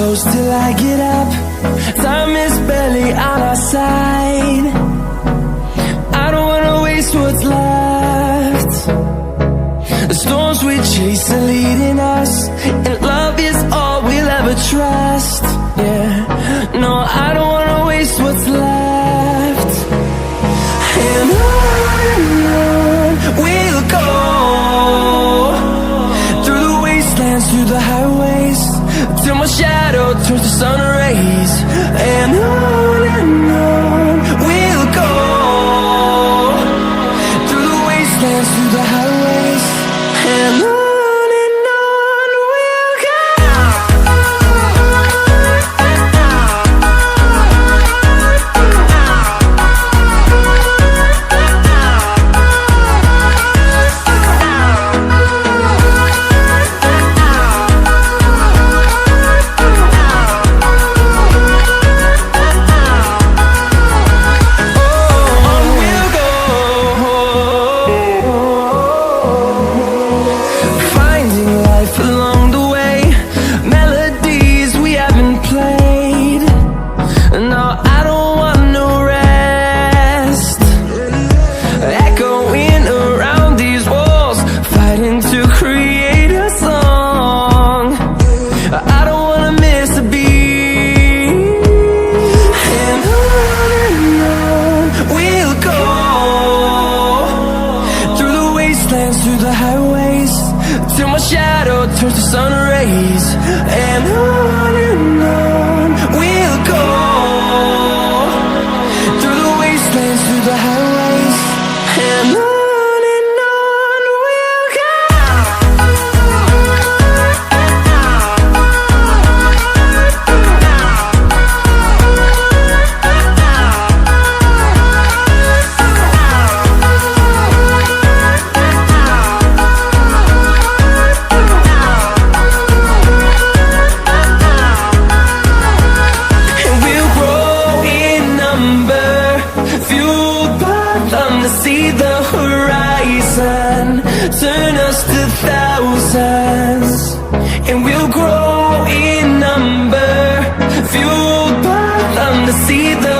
close till I get up. Time is barely on our side. I don't wanna waste what's left. The storms we chase are leading us, and love is all we'll ever trust. Yeah, no, I don't wanna waste what's left. And on we'll go, through the wastelands, through the highways, till my shadow turns to sun rays. And on we'll go, through the wastelands, through the highways, and on we'll go. Through the highways, till my shadow turns to sun rays. And on we'll go, through the wastelands, through the highways, and on we'll go. See the horizon, turn us to thousands, and we'll grow in number, fueled by them to see the